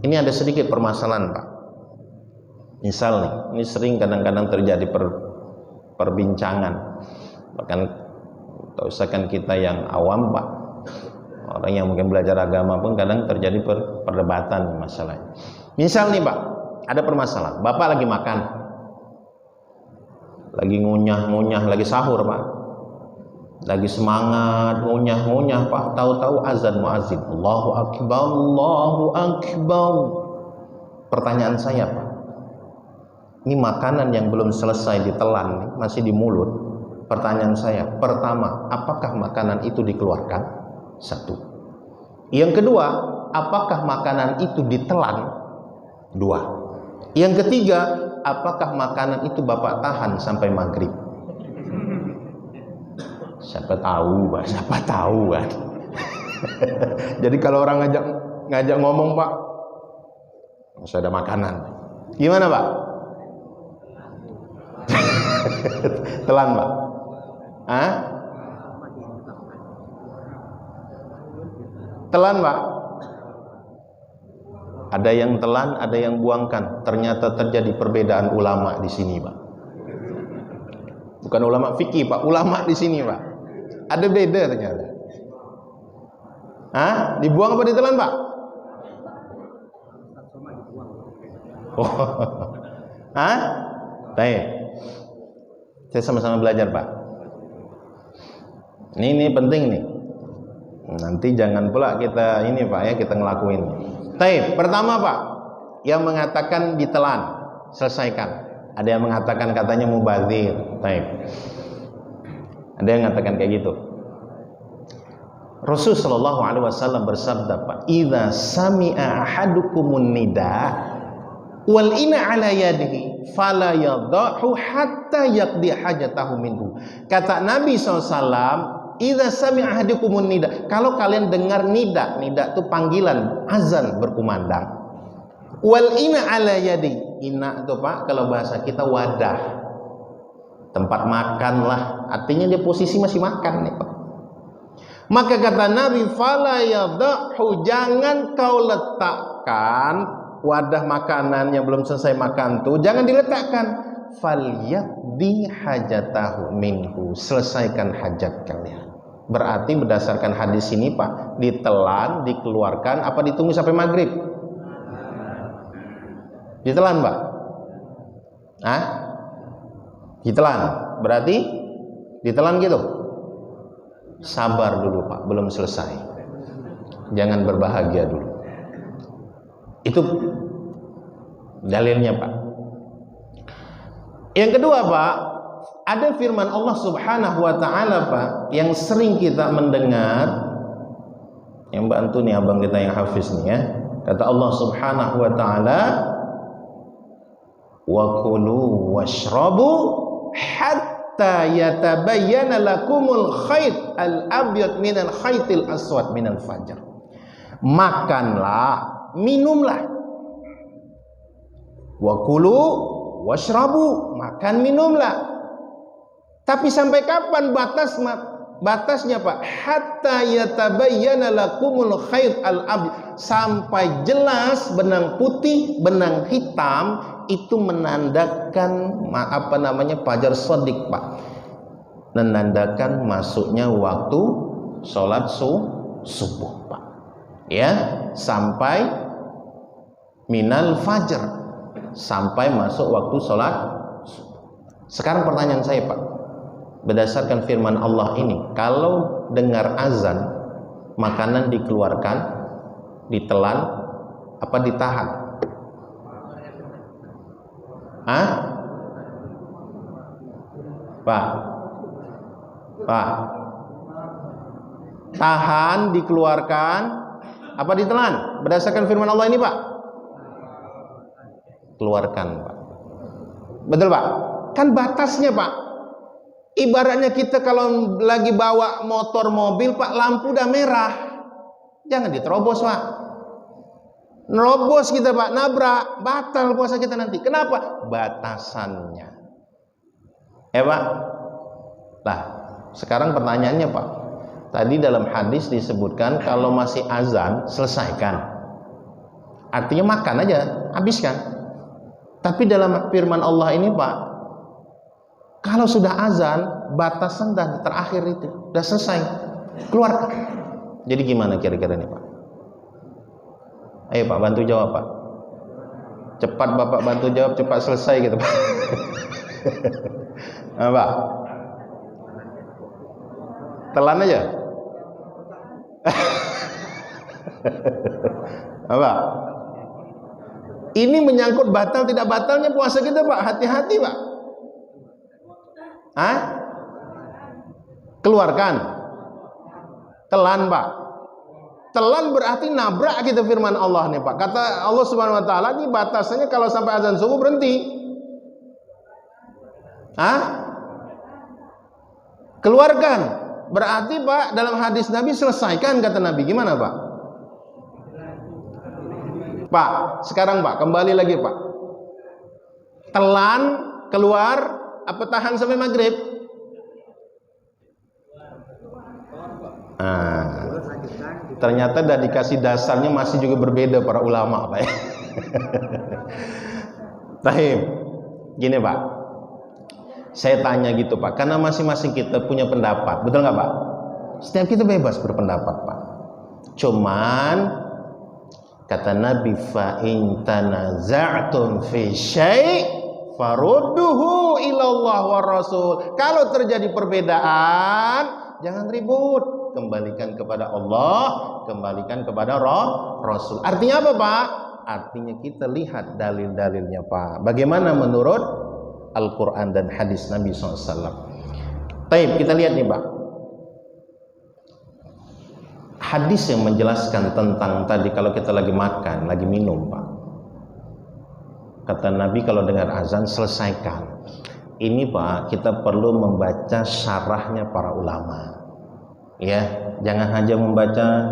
Ini ada sedikit permasalahan, Pak. Misal nih, ini sering kadang-kadang terjadi perbincangan. Bahkan usahakan kita yang awam, Pak, orang yang mungkin belajar agama pun kadang terjadi perdebatan masalahnya. Misal nih, Pak, ada permasalahan. Bapak lagi makan, lagi ngunyah-ngunyah, lagi sahur, Pak, lagi semangat ngunyah-ngunyah, Pak, tahu-tahu azan muazin, Allahu Akbar, Allahu Akbar. Pertanyaan saya, Pak, ini makanan yang belum selesai ditelan, masih di mulut. Pertanyaan saya, pertama, apakah makanan itu dikeluarkan? Satu. Yang kedua, apakah makanan itu ditelan? Dua. Yang ketiga, apakah makanan itu Bapak tahan sampai maghrib? Siapa tahu, Pak, siapa tahu kan. Jadi kalau orang ngajak ngomong, Pak, masih ada makanan, gimana, Pak? Telan, Pak? Hah? Telan, Pak? Ada yang telan, ada yang buangkan. Ternyata terjadi perbedaan ulama di sini, Pak. Bukan ulama fikih, Pak, ulama di sini, Pak. Ada beda ternyata. Hah? Dibuang apa ditelan, Pak? Oh. Hah? Baik. Saya sama-sama belajar, Pak. Ini penting nih. Nanti jangan pula kita ini, Pak, ya, kita ngelakuin. Baik, pertama, Pak, yang mengatakan ditelan, selesaikan. Ada yang mengatakan katanya mubazir. Baik. Ada yang mengatakan kayak gitu. Rasul sallallahu alaihi wasallam bersabda, Pak, "Idza sami'a ahadukumun nida wal ina ala yadihi fala yadhahu hatta yaqdi hajatahu minhu." Kata Nabi SAW, "Idza sami'a ahadukumun nida." Kalau kalian dengar nida, nida itu panggilan, azan berkumandang. Wal ina ala yadi. Ina itu, Pak, kalau bahasa kita wadah. Tempat makan lah. Artinya dia posisi masih makan nih, Pak. Maka kata Nabi, fala yadhahu, jangan kau letakkan wadah makanan yang belum selesai makan tuh, jangan diletakkan. Falyaqdi hajatahu minhu, selesaikan hajat kalian. Berarti berdasarkan hadis ini, Pak, ditelan, dikeluarkan, apa ditunggu sampai maghrib? Ditelan, Pak? Hah? Ditelan. Berarti ditelan gitu. Sabar dulu, Pak, belum selesai. Jangan berbahagia dulu. Itu dalilnya, Pak. Yang kedua, Pak, ada firman Allah Subhanahu wa taala, Pak, yang sering kita mendengar. Yang bantu nih abang kita yang hafiz nih, ya. Kata Allah Subhanahu wa taala, "Wa kulu washrabu hatta yatabayyana lakumul khayt al-abyad minal khaytil aswad minal fajr." Makanlah, minumlah. Wa kulu washrabu, makan minumlah. Tapi sampai kapan batasnya, Pak? Hatta yatabayyana lakumul khayt al-abyad, sampai jelas benang putih, benang hitam itu menandakan fajar shadiq, Pak. Menandakan masuknya waktu sholat subuh, Pak. Ya, sampai minal fajar, sampai masuk waktu sholat. Sekarang pertanyaan saya, Pak, berdasarkan firman Allah ini, kalau dengar azan, makanan dikeluarkan, ditelan, apa ditahan? Hah? Pak, tahan, dikeluarkan, apa ditelan? Berdasarkan firman Allah ini, Pak, keluarkan, Pak. Betul, Pak? Kan batasnya, Pak. Ibaratnya kita kalau lagi bawa motor mobil, Pak, lampu udah merah, jangan diterobos, Pak. Nerobos kita, Pak, nabrak, batal puasa kita nanti. Kenapa? Batasannya. Pak. Nah, sekarang pertanyaannya, Pak. Tadi dalam hadis disebutkan kalau masih azan, selesaikan. artinya makan aja, habiskan. Tapi dalam firman Allah ini Pak, kalau sudah azan, batasan dan terakhir itu udah selesai, keluarkan. Jadi gimana kira-kira nih Pak? Ayo Pak, bantu jawab Pak. Cepat Bapak bantu jawab, cepat selesai gitu Pak. Apa? Telan aja. Apa? Ini menyangkut batal tidak batalnya puasa kita Pak. Hati-hati Pak. Hah? Keluarkan. Telan Pak. Telan berarti nabrak kita firman Allah nih Pak. Kata Allah Subhanahu wa taala ini batasannya kalau sampai azan subuh berhenti. Hah? Keluarkan. Berarti Pak dalam hadis Nabi selesaikan kata Nabi. Gimana Pak? Pak, sekarang Pak kembali lagi Pak. Telan, keluar, apa tahan sampai maghrib? Ternyata udah dikasih dasarnya masih juga berbeda para ulama Pak. Tahim, gini Pak, saya tanya gitu Pak, karena masing-masing kita punya pendapat, betul nggak Pak? Setiap kita bebas berpendapat Pak. Cuman kata Nabi, fa in tanaza'tum fi syai' farudduhu ilallah wa rasul. Kalau terjadi perbedaan, jangan ribut. Kembalikan kepada Allah, kembalikan kepada Rasul. Artinya apa Pak? Artinya kita lihat dalil-dalilnya Pak. Bagaimana menurut Al-Quran dan hadis Nabi SAW. Taib, kita lihat nih Pak. Hadis yang menjelaskan tentang tadi kalau kita lagi makan, lagi minum Pak. Kata Nabi kalau dengar azan selesaikan. Ini Pak, kita perlu membaca syarahnya para ulama. Ya, jangan hanya membaca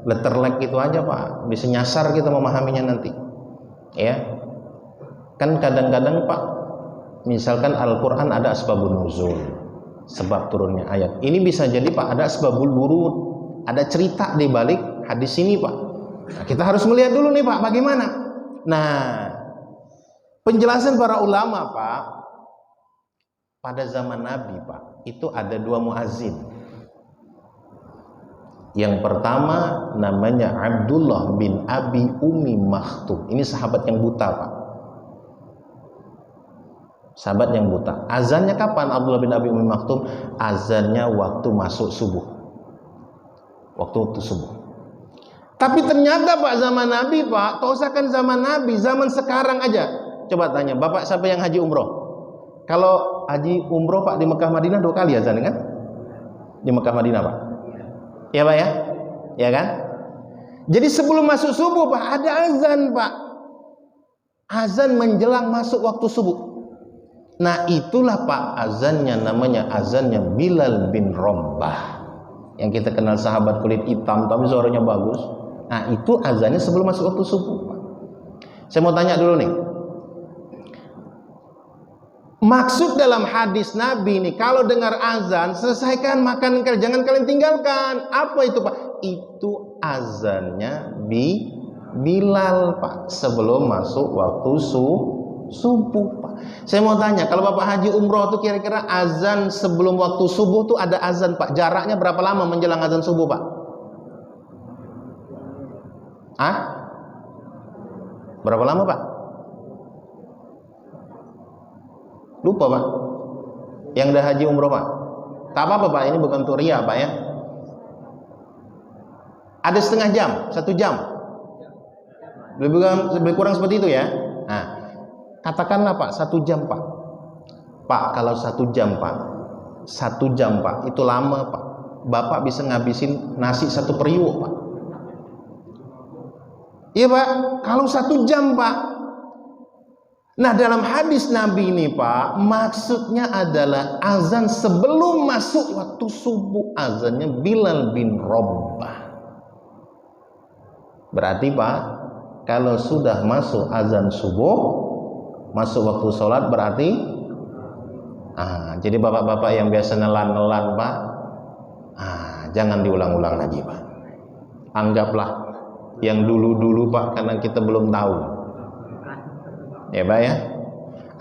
letterlek gitu aja Pak, bisa nyasar kita memahaminya nanti. Ya, kan kadang-kadang Pak, misalkan Al-Quran ada asbabun nuzul, sebab turunnya ayat. Ini bisa jadi Pak ada asbabul wurud, ada cerita di balik hadis ini Pak. Nah, kita harus melihat dulu nih Pak, bagaimana. Nah, penjelasan para ulama Pak, pada zaman Nabi Pak, itu ada dua muazzin. Yang pertama namanya Abdullah bin Abi Ummi Maktum. Ini sahabat yang buta Pak. Sahabat yang buta. Azannya kapan Abdullah bin Abi Ummi Maktum? Azannya waktu masuk subuh. Waktu subuh. Tapi ternyata Pak zaman Nabi Pak, tausakan zaman Nabi, zaman sekarang aja. Coba tanya, Bapak siapa yang haji umroh? Kalau haji umroh Pak di Mekah Madinah 2 kali azan kan? Di Mekah Madinah Pak. Ya Pak ya? Ya kan? Jadi sebelum masuk subuh Pak, ada azan Pak. Azan menjelang masuk waktu subuh. Nah itulah Pak azannya, namanya azannya Bilal bin Rabah. Yang kita kenal sahabat kulit hitam, tapi suaranya bagus. Nah itu azannya sebelum masuk waktu subuh Pak. Saya mau tanya dulu nih. Maksud dalam hadis Nabi ini, kalau dengar azan, selesaikan makan, jangan kalian tinggalkan. Apa itu Pak? Itu azannya Bilal Pak, sebelum masuk waktu subuh Pak. Saya mau tanya, kalau Bapak haji umroh tuh kira-kira azan sebelum waktu subuh tuh ada azan Pak, jaraknya berapa lama menjelang azan subuh Pak? Hah? Berapa lama Pak? Lupa Pak. Yang udah haji umroh Pak. Tak apa-apa Pak, ini bukan untuk ria Pak ya. Ada setengah jam, 1 jam. Lebih kurang seperti itu ya. Nah, katakanlah Pak 1 jam Pak. Pak kalau 1 jam Pak, 1 jam Pak, itu lama Pak. Bapak bisa ngabisin nasi 1 periuk Pak. Iya Pak, kalau 1 jam Pak. Nah dalam hadis Nabi ini Pak, maksudnya adalah azan sebelum masuk waktu subuh, azannya Bilal bin Rabah. Berarti Pak, kalau sudah masuk azan subuh, masuk waktu sholat berarti jadi bapak-bapak yang biasa nelan-nelan Pak, jangan diulang-ulang lagi Pak. Anggaplah Yang dulu-dulu Pak, karena kita belum tahu. Ya Pak ya.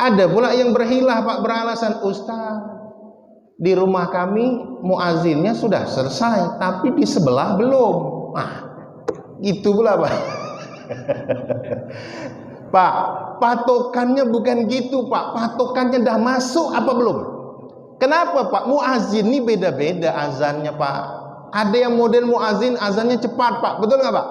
Ada pula yang berhilah Pak, beralasan, Ustaz, di rumah kami muazzinnya sudah selesai, tapi di sebelah belum. Nah, gitu pula Pak. Pak, patokannya bukan gitu Pak. Patokannya dah masuk apa belum? Kenapa Pak? Muazzin ini beda-beda azannya Pak. Ada yang model muazzin azannya cepat Pak, betul nggak Pak?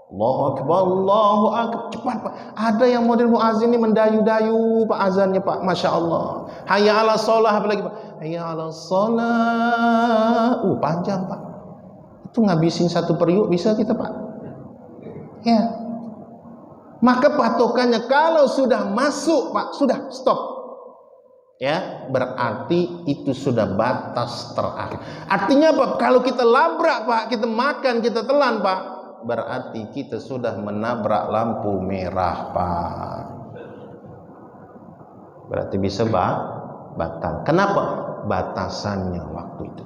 Allahu Akbar, Allahu Akbar, cepat Pak. Ada yang model muazzin ini mendayu-dayu Pak azannya Pak, Masya Allah. Hayya ala sholah, apalagi Pak, hayya ala sholah, panjang Pak. Itu ngabisin satu periuk bisa kita Pak. Ya. Maka patokannya kalau sudah masuk Pak, sudah stop. Ya, berarti itu sudah batas terakhir. Artinya Pak, kalau kita labrak Pak, kita makan, kita telan Pak, berarti kita sudah menabrak lampu merah Pak. Berarti bisa batal. Kenapa? Batasannya waktu itu.